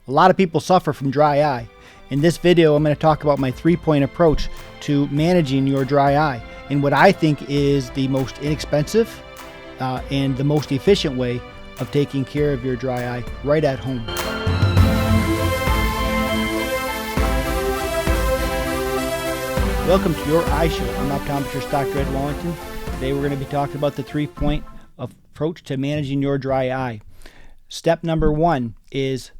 A lot of people suffer from dry eye. In this video, I'm going to talk about my 3-point approach to managing your dry eye and what I think is the most inexpensive and the most efficient way of taking care of your dry eye right at home. Welcome to Your Eye Show. I'm Optometrist Dr. Ed Wallington. Today we're going to be talking about the 3-point approach to managing your dry eye. Step number 1 is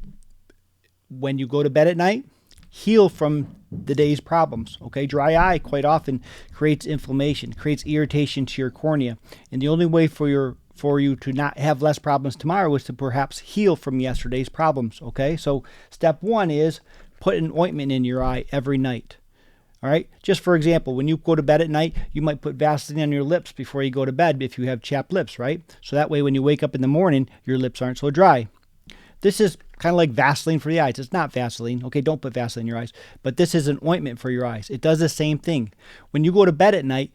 when you go to bed at night, heal from the day's problems. Okay, dry eye quite often creates inflammation, creates irritation to your cornea, and the only way for you to not have less problems tomorrow is to perhaps heal from yesterday's problems. Okay, so step 1 is put an ointment in your eye every night. All right, just for example, when you go to bed at night, you might put Vaseline on your lips before you go to bed if you have chapped lips, right? So that way when you wake up in the morning, your lips aren't so dry. This is kind of like Vaseline for the eyes. It's not Vaseline. Okay, don't put Vaseline in your eyes. But this is an ointment for your eyes. It does the same thing. When you go to bed at night,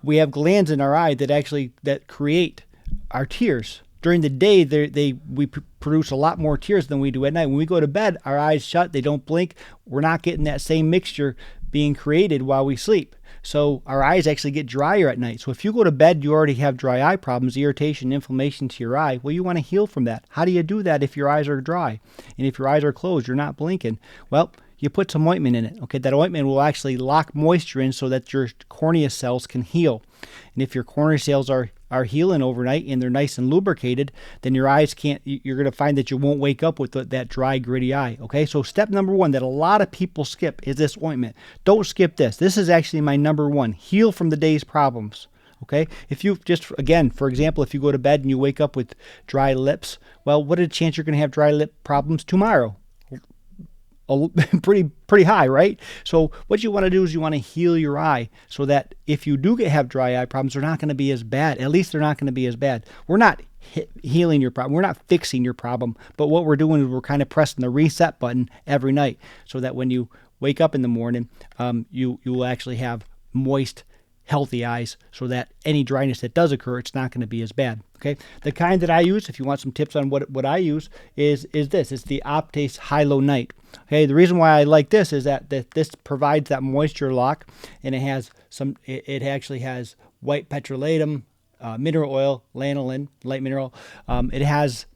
we have glands in our eye that create our tears. During the day, we produce a lot more tears than we do at night. When we go to bed, our eyes shut. They don't blink. We're not getting that same mixture being created while we sleep. So our eyes actually get drier at night. So if you go to bed, you already have dry eye problems, irritation, inflammation to your eye. Well, you want to heal from that. How do you do that if your eyes are dry? And if your eyes are closed, you're not blinking. Well, you put some ointment in it. Okay, that ointment will actually lock moisture in so that your cornea cells can heal. And if your cornea cells are healing overnight and they're nice and lubricated, then your eyes you're going to find that you won't wake up with that dry, gritty eye. Okay, so step number 1 that a lot of people skip is this ointment. Don't skip this. This is actually my number 1. Heal from the day's problems. Okay, if you just, again, for example, if you go to bed and you wake up with dry lips, well, what is the chance you're going to have dry lip problems tomorrow? Pretty high, right? So what you want to do is you want to heal your eye so that if you do have dry eye problems, they're not going to be as bad. At least they're not going to be as bad. We're not healing your problem. We're not fixing your problem. But what we're doing is we're kind of pressing the reset button every night so that when you wake up in the morning, you will actually have moist, healthy eyes so that any dryness that does occur, it's not going to be as bad. Okay, the kind that I use, if you want some tips on what I use, is this. It's the Optace Hylo Night. Okay, the reason why I like this is that this provides that moisture lock, and it actually has white petrolatum, mineral oil, lanolin, light mineral. It has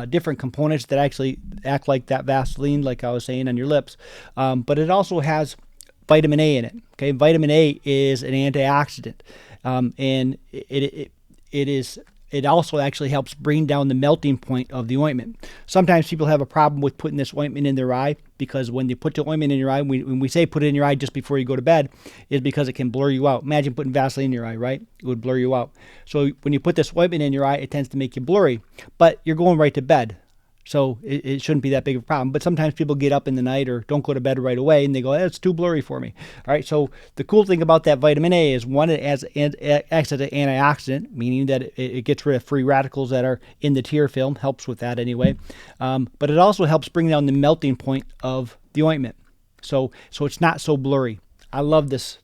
different components that actually act like that Vaseline, like I was saying, on your lips. But it also has vitamin A in it. Okay, vitamin A is an antioxidant, and it also actually helps bring down the melting point of the ointment. Sometimes people have a problem with putting this ointment in their eye because when you put the ointment in your eye, when we say put it in your eye just before you go to bed, is because it can blur you out. Imagine putting Vaseline in your eye, right? It would blur you out. So when you put this ointment in your eye, it tends to make you blurry, but you're going right to bed. So it shouldn't be that big of a problem. But sometimes people get up in the night or don't go to bed right away and they go, it's too blurry for me. All right. So the cool thing about that vitamin A is, one, it acts as an antioxidant, meaning that it gets rid of free radicals that are in the tear film, helps with that anyway. But it also helps bring down the melting point of the ointment. So it's not so blurry. I love this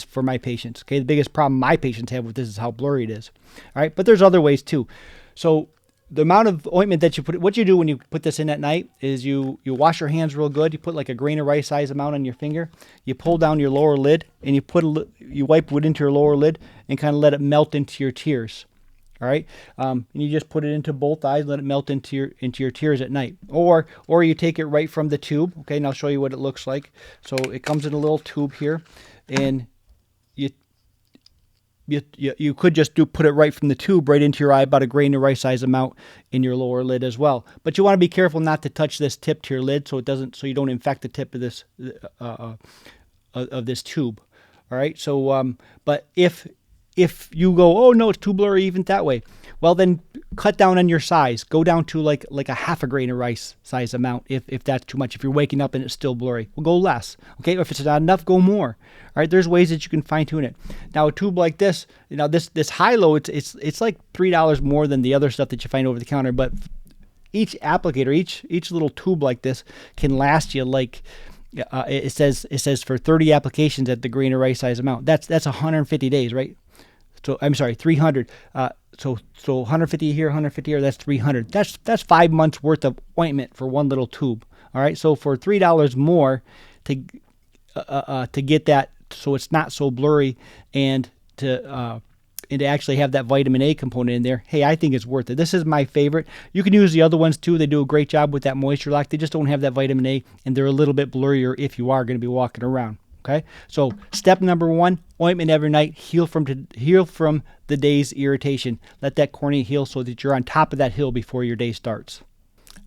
for my patients. Okay. The biggest problem my patients have with this is how blurry it is. All right. But there's other ways too. So the amount of ointment that you put, what you do when you put this in at night is you wash your hands real good. You put like a grain of rice size amount on your finger. You pull down your lower lid and you wipe it into your lower lid and kind of let it melt into your tears. All right, and you just put it into both eyes, let it melt into your tears at night. Or you take it right from the tube. Okay, and I'll show you what it looks like. So it comes in a little tube here, and you could just put it right from the tube right into your eye, about a grain of rice size amount in your lower lid as well. But you want to be careful not to touch this tip to your lid so you don't infect the tip of this tube. All right. So but if you go, oh no, it's too blurry even that way, well then cut down on your size. Go down to like a half a grain of rice size amount if that's too much. If you're waking up and it's still blurry, well, go less. Okay, if it's not enough, go more. All right, there's ways that you can fine tune it. Now a tube like this, this Hylo, it's like $3 more than the other stuff that you find over the counter, but each applicator, each little tube like this can last you like it says for 30 applications at the grain of rice size amount. That's 150 days, right? So I'm sorry, 300. So 150 here, 150 here, that's 300. That's 5 months worth of ointment for one little tube. All right, so for $3 more to get that, so it's not so blurry, and to actually have that vitamin A component in there, hey, I think it's worth it. This is my favorite. You can use the other ones too. They do a great job with that moisture lock. They just don't have that vitamin A, and they're a little bit blurrier if you are going to be walking around. Okay, so step number 1, ointment every night. Heal from the day's irritation. Let that cornea heal so that you're on top of that hill before your day starts.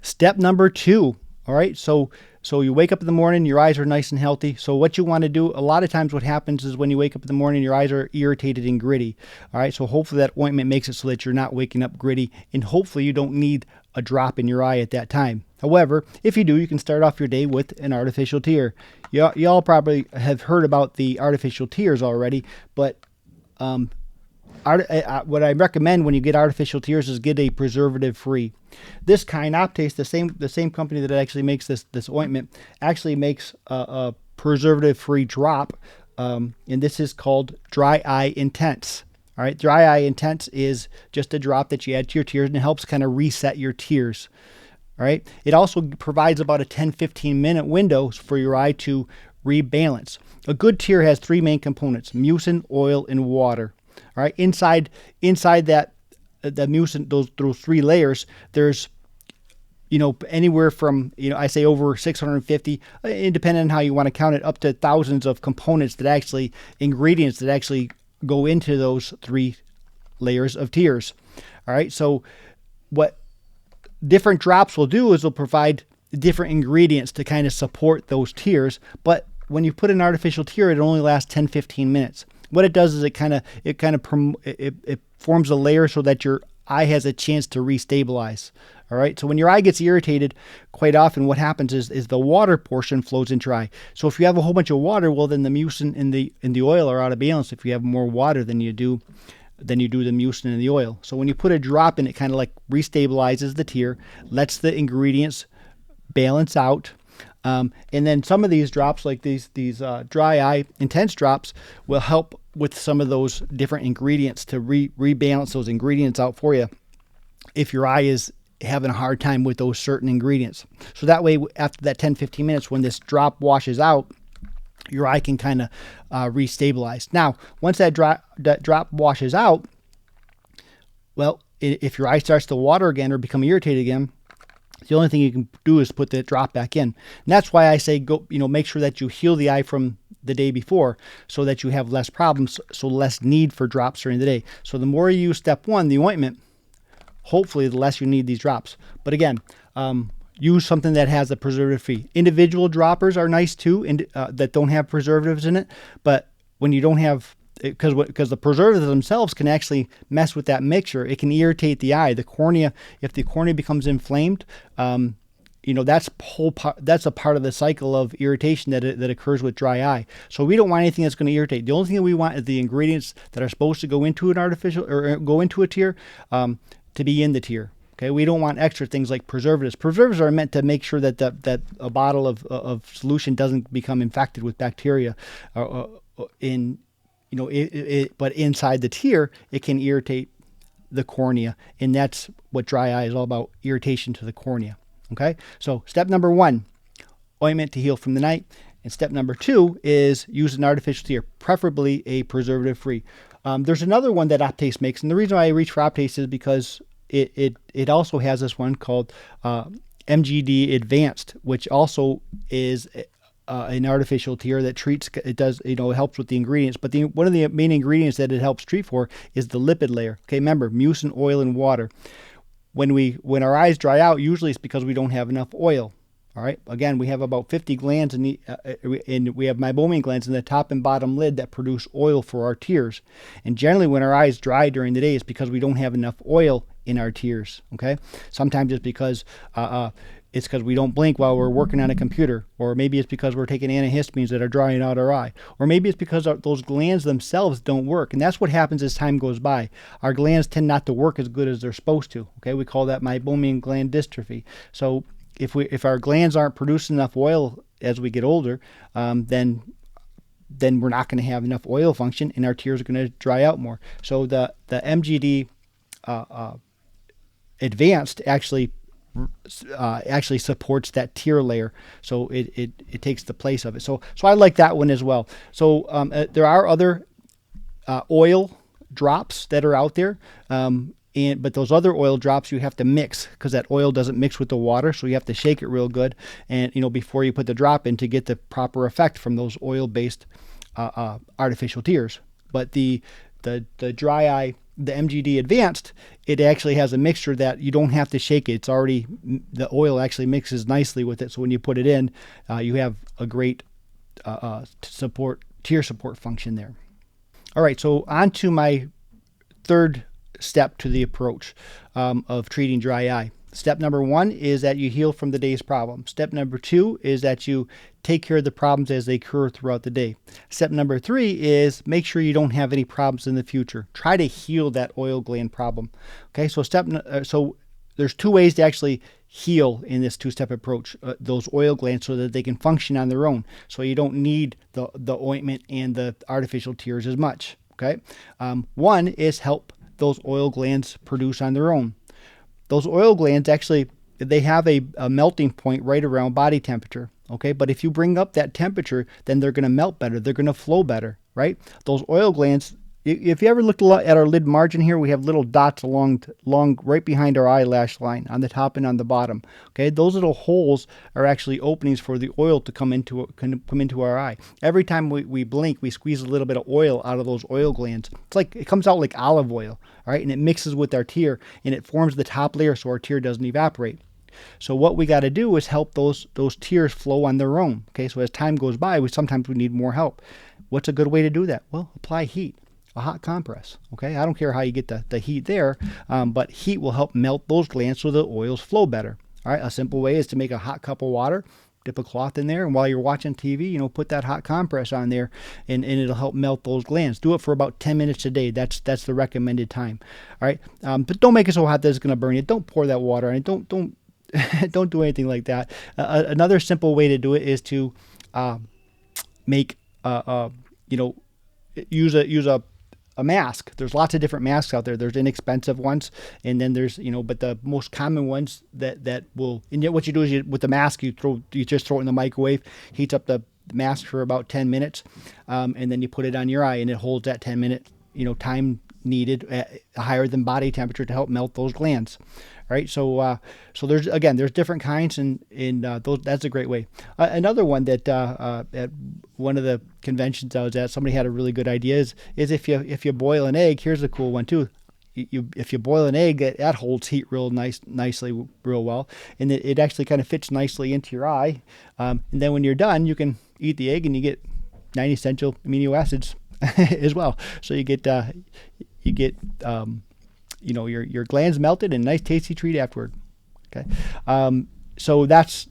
Step number 2. All right, so you wake up in the morning, your eyes are nice and healthy. So what you want to do, a lot of times what happens is when you wake up in the morning, your eyes are irritated and gritty. All right, so hopefully that ointment makes it so that you're not waking up gritty, and hopefully you don't need a drop in your eye at that time. However, if you do, you can start off your day with an artificial tear. Y'all probably have heard about the artificial tears already, but what I recommend when you get artificial tears is get a preservative-free. This kind, Optace, the same company that actually makes this ointment, actually makes a preservative-free drop, and this is called Dry Eye Intense. All right, Dry Eye Intense is just a drop that you add to your tears, and it helps kind of reset your tears. All right, it also provides about a 10-15 minute window for your eye to rebalance. A good tear has 3 main components: mucin, oil, and water. All right, inside that the mucin, those 3 layers, there's anywhere from I say over 650, independent on how you want to count it, up to thousands of components ingredients that actually go into those 3 layers of tears. All right, so what different drops will do is they'll provide different ingredients to kind of support those tears. But when you put an artificial tear, it only lasts 10-15 minutes. What it does is it forms a layer so that your eye has a chance to restabilize. All right, so when your eye gets irritated, quite often what happens is the water portion flows into your eye. So if you have a whole bunch of water, well, then the mucin and the oil are out of balance if you have more water than you do the mucin and the oil. So when you put a drop in, it kind of like restabilizes the tear, lets the ingredients balance out. And then some of these drops, like these Dry Eye Intense drops, will help with some of those different ingredients to rebalance those ingredients out for you if your eye is having a hard time with those certain ingredients. So that way, after that 10-15 minutes, when this drop washes out, your eye can kind of restabilize. Now, once that drop washes out, well, if your eye starts to water again or become irritated again, the only thing you can do is put the drop back in. And that's why I say go, make sure that you heal the eye from the day before so that you have less problems, so less need for drops during the day. So the more you use step 1, the ointment, hopefully the less you need these drops. But again, use something that has a preservative free. Individual droppers are nice too, that don't have preservatives in it. But when you don't have, because the preservatives themselves can actually mess with that mixture, it can irritate the eye. The cornea, if the cornea becomes inflamed, that's a part of the cycle of irritation that occurs with dry eye. So we don't want anything that's going to irritate. The only thing that we want is the ingredients that are supposed to go into an artificial or go into a tear to be in the tear. Okay, we don't want extra things like preservatives. Preservatives are meant to make sure that a bottle of solution doesn't become infected with bacteria. But inside the tear, it can irritate the cornea, and that's what dry eye is all about: irritation to the cornea. Okay, so step number 1, ointment to heal from the night, and step number 2 is use an artificial tear, preferably a preservative-free. There's another one that Optace makes, and the reason why I reach for Optace is because it also has this one called MGD Advanced, which also is an artificial tear that treats. It does, it helps with the ingredients, but one of the main ingredients that it helps treat for is the lipid layer. Okay, remember, mucin, oil, and water. When our eyes dry out, usually it's because we don't have enough oil. All right. Again, we have about 50 glands and we have meibomian glands in the top and bottom lid that produce oil for our tears. And generally, when our eyes dry during the day, it's because we don't have enough oil in our tears. Okay. Sometimes it's because we don't blink while we're working on a computer, or maybe it's because we're taking antihistamines that are drying out our eye, or maybe it's because those glands themselves don't work. And that's what happens as time goes by. Our glands tend not to work as good as they're supposed to. Okay. We call that meibomian gland dystrophy. So if our glands aren't producing enough oil as we get older, then we're not going to have enough oil function, and our tears are going to dry out more. So the MGD Advanced actually supports that tear layer, so it takes the place of it. So I like that one as well. So there are other oil drops that are out there, but those other oil drops you have to mix, because that oil doesn't mix with the water, so you have to shake it real good, and before you put the drop in, to get the proper effect from those oil-based artificial tears. But the dry eye, the MGD Advanced, it actually has a mixture that you don't have to shake it. It's already, the oil actually mixes nicely with it, so when you put it in, you have a great tear support function there. All right, so on to my third step to the approach of treating dry eye. Step number 1 is that you heal from the day's problem. Step number 2 is that you take care of the problems as they occur throughout the day. Step number 3 is make sure you don't have any problems in the future. Try to heal that oil gland problem. Okay, so so there's 2 ways to actually heal in this 2-step approach, those oil glands, so that they can function on their own, so you don't need the ointment and the artificial tears as much. Okay, one is help those oil glands produce on their own. Those oil glands actually, they have a melting point right around body temperature. Okay, but if you bring up that temperature, then they're going to melt better. They're going to flow better, right? Those oil glands, if you ever looked at our lid margin here, we have little dots along right behind our eyelash line, on the top and on the bottom. Okay, those little holes are actually openings for the oil to come into our eye. Every time we blink, we squeeze a little bit of oil out of those oil glands. It's like, it comes out like olive oil, all right, and it mixes with our tear, and it forms the top layer so our tear doesn't evaporate. So what we got to do is help those tears flow on their own. Okay, so as time goes by, sometimes we need more help. What's a good way to do that? Well, apply heat. A hot compress. Okay, I don't care how you get the heat there, but heat will help melt those glands so the oils flow better. All right, a simple way is to make a hot cup of water, dip a cloth in there, and while you're watching TV, put that hot compress on there, and it'll help melt those glands. Do it for about 10 minutes a day. That's the recommended time. All right, but don't make it so hot that it's going to burn you. Don't pour that water on it. Don't don't do anything like that. Another simple way to do it is to make use a mask. There's lots of different masks out there. There's inexpensive ones, and then there's but the most common ones that will. And yet, what you do is with the mask, you just throw it in the microwave, heats up the mask for about 10 minutes, and then you put it on your eye, and it holds that 10-minute time needed at higher than body temperature to help melt those glands. Right, so there's different kinds, and that's a great way. Another one that at one of the conventions I was at, somebody had a really good idea. Is if you boil an egg, here's a cool one too. If you boil an egg, that holds heat nicely real well, and it actually kind of fits nicely into your eye. And then when you're done, you can eat the egg, and you get 9 essential amino acids as well. So you get your glands melted and nice tasty treat afterward. Okay, so that's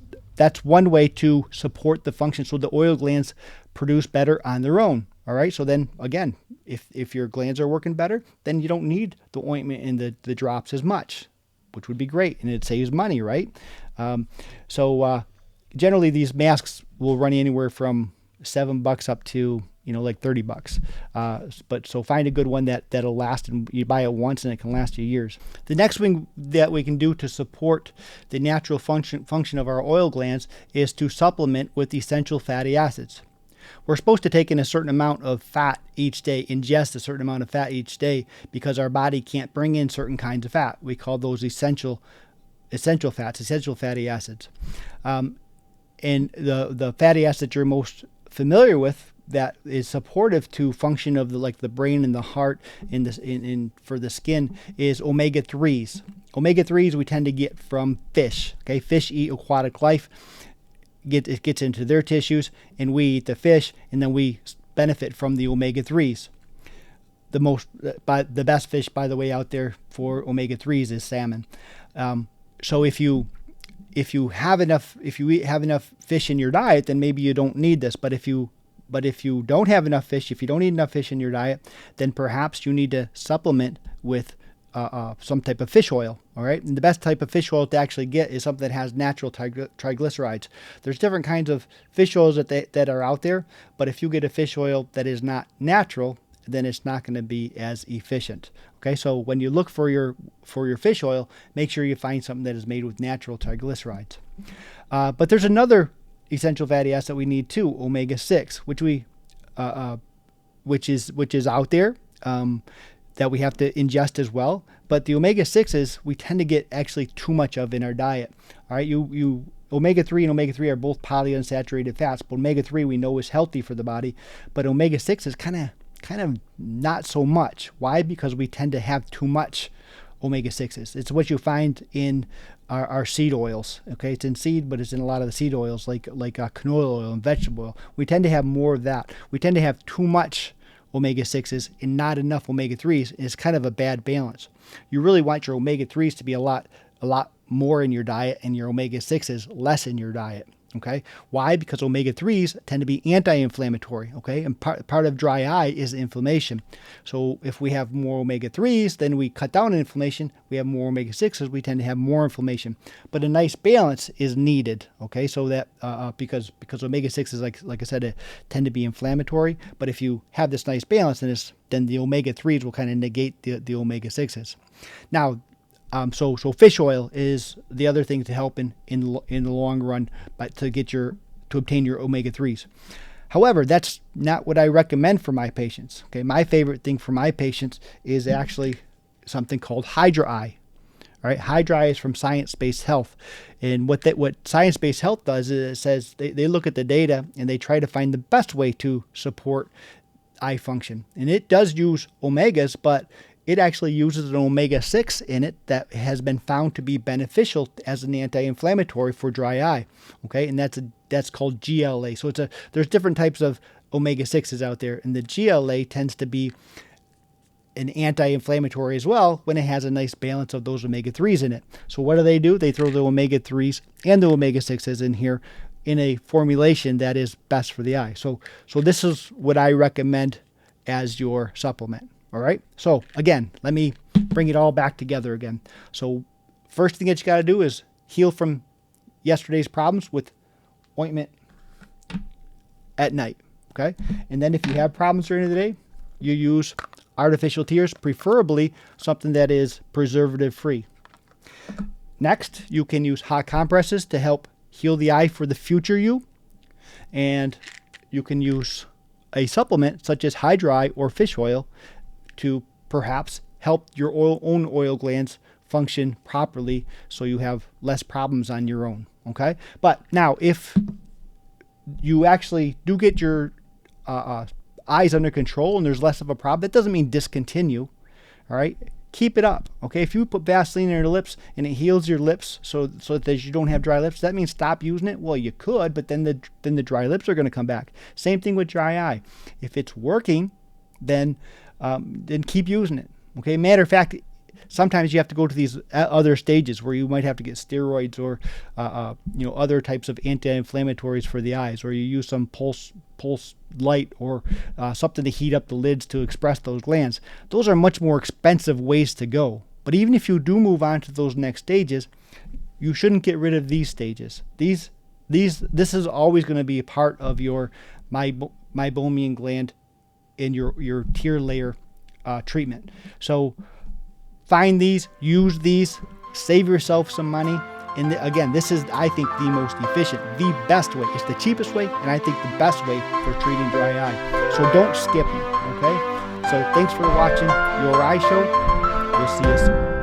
one way to support the function, so the oil glands produce better on their own. All right, so then again, if your glands are working better, then you don't need the ointment and the drops as much, which would be great, and it saves money, right? So generally these masks will run anywhere from $7 up to like $30. But so find a good one that'll last, and you buy it once and it can last you years. The next thing that we can do to support the natural function of our oil glands is to supplement with essential fatty acids. We're supposed to take in a certain amount of fat each day, ingest a certain amount of fat each day, because our body can't bring in certain kinds of fat. We call those essential fats, essential fatty acids. And the fatty acids you're most familiar with that is supportive to function of the brain and the heart for the skin is omega-3s. Omega-3s we tend to get from fish. Okay, fish eat aquatic life. It gets into their tissues, and we eat the fish, and then we benefit from the omega-3s. The best fish, by the way, out there for omega-3s is salmon. So if you have enough fish in your diet, then maybe you don't need this. But if you don't have enough fish, if you don't eat enough fish in your diet, then perhaps you need to supplement with some type of fish oil. All right, and the best type of fish oil to actually get is something that has natural triglycerides. There's different kinds of fish oils that are out there, but if you get a fish oil that is not natural, then it's not going to be as efficient. Okay, so when you look for your fish oil, make sure you find something that is made with natural triglycerides. But there's another essential fatty acid we need too, omega-6, which is out there that we have to ingest as well. But the omega-6s we tend to get actually too much of in our diet. All right, omega-3 and omega-3 are both polyunsaturated fats, but omega-3 we know is healthy for the body, but omega-6 is kind of not so much. Why? Because we tend to have too much omega-6s. It's what you find in our seed oils. Okay, it's in seed, but it's in a lot of the seed oils like canola oil and vegetable oil. We tend to have more of that. We tend to have too much omega-6s and not enough omega-3s. It's kind of a bad balance. You really want your omega-3s to be a lot more in your diet and your omega-6s less in your diet. Okay, why? Because omega-3s tend to be anti-inflammatory. Okay, and part of dry eye is inflammation. So if we have more omega-3s, then we cut down on inflammation. We have more omega-6s, we tend to have more inflammation. But a nice balance is needed. Okay, so that because omega-6s, like I said, tend to be inflammatory. But if you have this nice balance, then the omega-3s will kind of negate the omega-6s. Now, so fish oil is the other thing to help in the long run, but to obtain your omega-3s. However, that's not what I recommend for my patients. Okay, my favorite thing for my patients is actually something called HydroEye. All right, HydroEye is from Science Based Health, and what Science Based Health does is it says they look at the data and they try to find the best way to support eye function, and it does use omegas, but it actually uses an omega-6 in it that has been found to be beneficial as an anti-inflammatory for dry eye. Okay, and that's called GLA. So there's different types of omega-6s out there, and the GLA tends to be an anti-inflammatory as well when it has a nice balance of those omega-3s in it. So what do? They throw the omega-3s and the omega-6s in here in a formulation that is best for the eye. So this is what I recommend as your supplement. All right. So again, let me bring it all back together again. So first thing that you got to do is heal from yesterday's problems with ointment at night. Okay. And then if you have problems during the day, you use artificial tears, preferably something that is preservative free. Next, you can use hot compresses to help heal the eye for the future you. And you can use a supplement such as HydroEye or fish oil to perhaps help your own oil glands function properly so you have less problems on your own. Okay, but now if you actually do get your eyes under control and there's less of a problem, that doesn't mean discontinue. All right, keep it up. Okay, if you put Vaseline on your lips and it heals your lips so that you don't have dry lips, that means stop using it. Well, you could, but then the dry lips are going to come back. Same thing with dry eye. If it's working, then keep using it. Okay. Matter of fact, sometimes you have to go to these other stages where you might have to get steroids or other types of anti-inflammatories for the eyes, or you use some pulse light or something to heat up the lids to express those glands. Those are much more expensive ways to go. But even if you do move on to those next stages, you shouldn't get rid of these stages. This is always going to be a part of your meibomian gland in your tear layer treatment. So find these, use these, save yourself some money. And again, this is, I think, the most efficient, the best way. It's the cheapest way, and I think the best way for treating dry eye. So don't skip them, okay? So thanks for watching Your Eye Show. We'll see you soon.